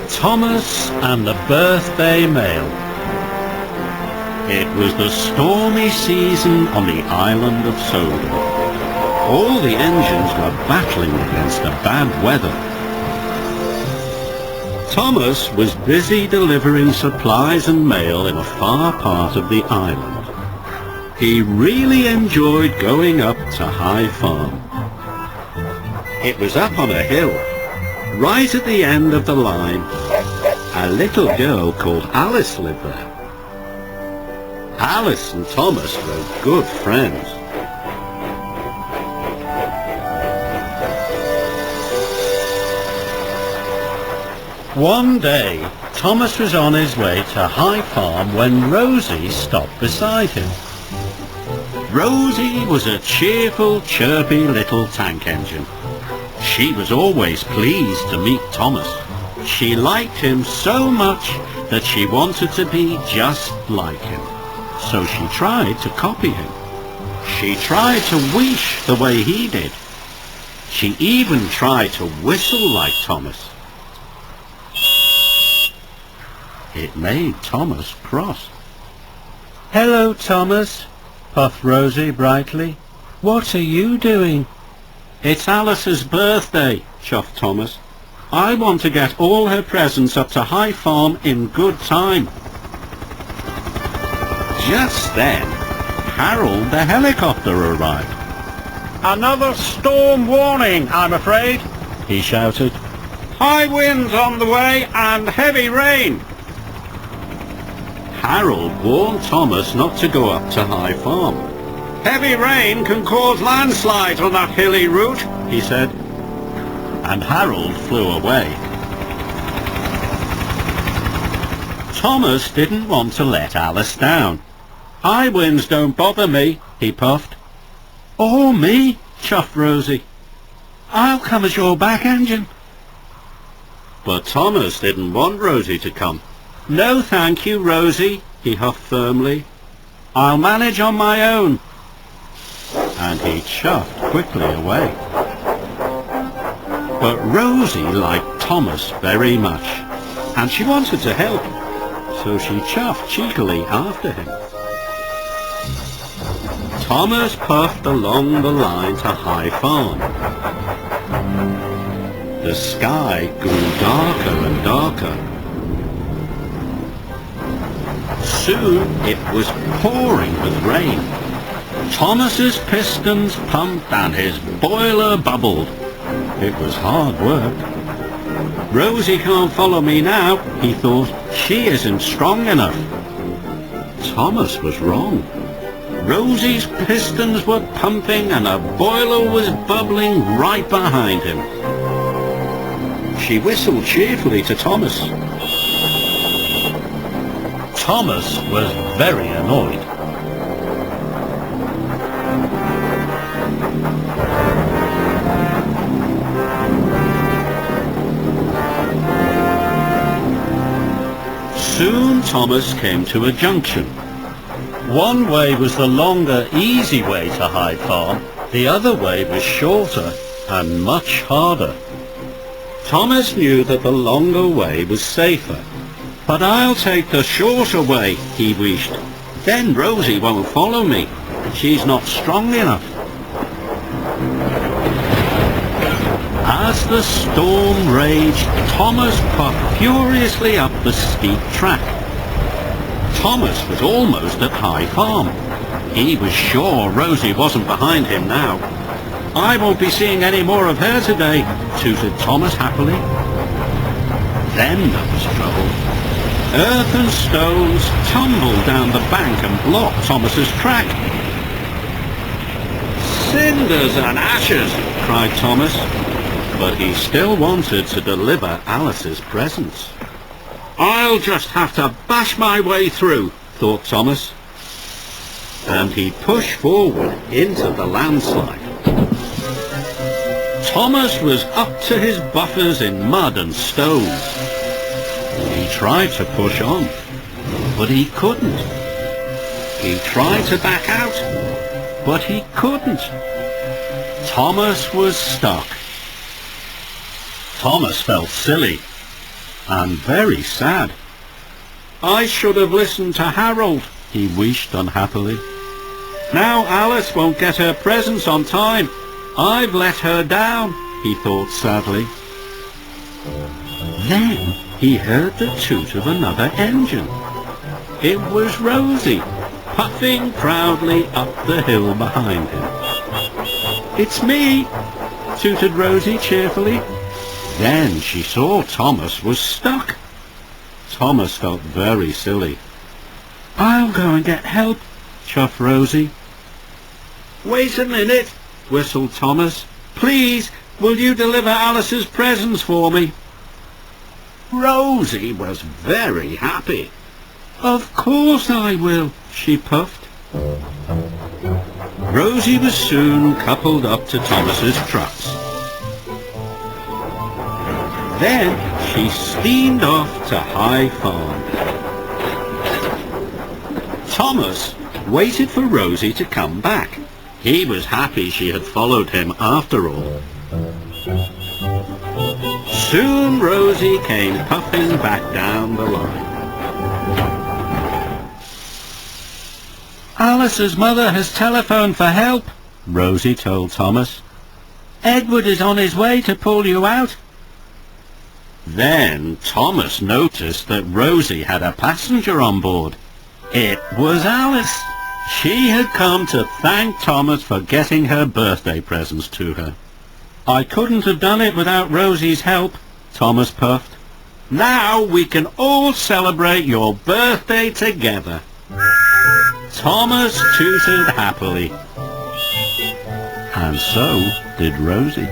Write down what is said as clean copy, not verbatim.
Thomas and the Birthday Mail. It was the stormy season on the island of Sodor. All the engines were battling against the bad weather. Thomas was busy delivering supplies and mail in a far part of the island. He really enjoyed going up to High Farm. It was up on a hill. Right at the end of the line, a little girl called Alice lived there. Alice and Thomas were good friends. One day, Thomas was on his way to High Farm when Rosie stopped beside him. Rosie was a cheerful, chirpy little tank engine. She was always pleased to meet Thomas. She liked him so much that she wanted to be just like him. So she tried to copy him. She tried to whoosh the way he did. She even tried to whistle like Thomas. It made Thomas cross. "Hello, Thomas," puffed Rosie brightly. "What are you doing?" "It's Alice's birthday," chuffed Thomas. "I want to get all her presents up to High Farm in good time." Just then, Harold the helicopter arrived. "Another storm warning, I'm afraid," he shouted. "High winds on the way and heavy rain." Harold warned Thomas not to go up to High Farm. "Heavy rain can cause landslides on that hilly route," he said. And Harold flew away. Thomas didn't want to let Alice down. "High winds don't bother me," he puffed. "Or me," chuffed Rosie. "I'll come as your back engine." But Thomas didn't want Rosie to come. "No thank you, Rosie," he huffed firmly. "I'll manage on my own." And he chuffed quickly away. But Rosie liked Thomas very much, and she wanted to help, so she chuffed cheekily after him. Thomas puffed along the line to High Farm. The sky grew darker and darker. Soon it was pouring with rain. Thomas's pistons pumped and his boiler bubbled. It was hard work. "Rosie can't follow me now," he thought. "She isn't strong enough." Thomas was wrong. Rosie's pistons were pumping and a boiler was bubbling right behind him. She whistled cheerfully to Thomas. Thomas was very annoyed. Soon Thomas came to a junction. One way was the longer, easy way to High Farm. The other way was shorter and much harder. Thomas knew that the longer way was safer. "But I'll take the shorter way," he wished. "Then Rosie won't follow me. She's not strong enough." As the storm raged, Thomas puffed furiously up the steep track. Thomas was almost at High Farm. He was sure Rosie wasn't behind him now. "I won't be seeing any more of her today," tooted Thomas happily. Then there was trouble. Earth and stones tumbled down the bank and blocked Thomas's track. "Cinders and ashes!" cried Thomas. But he still wanted to deliver Alice's presents. "I'll just have to bash my way through," thought Thomas. And he pushed forward into the landslide. Thomas was up to his buffers in mud and stones. He tried to push on, but he couldn't. He tried to back out, but he couldn't. Thomas was stuck. Thomas felt silly. and very sad. "I should have listened to Harold," he wished unhappily. "Now Alice won't get her presents on time. I've let her down," he thought sadly. Then he heard the toot of another engine. It was Rosie, puffing proudly up the hill behind him. "It's me," tooted Rosie cheerfully. Then she saw Thomas was stuck. Thomas felt very silly. "I'll go and get help," chuffed Rosie. "Wait a minute," whistled Thomas. "Please, will you deliver Alice's presents for me?" Rosie was very happy. "Of course I will," she puffed. Rosie was soon coupled up to Thomas's trucks. Then she steamed off to High Farm. Thomas waited for Rosie to come back. He was happy she had followed him after all. Soon Rosie came puffing back down the line. "Alice's mother has telephoned for help," Rosie told Thomas. "Edward is on his way to pull you out." Then Thomas noticed that Rosie had a passenger on board. It was Alice. She had come to thank Thomas for getting her birthday presents to her. "I couldn't have done it without Rosie's help," Thomas puffed. "Now we can all celebrate your birthday together." Thomas tooted happily. And so did Rosie.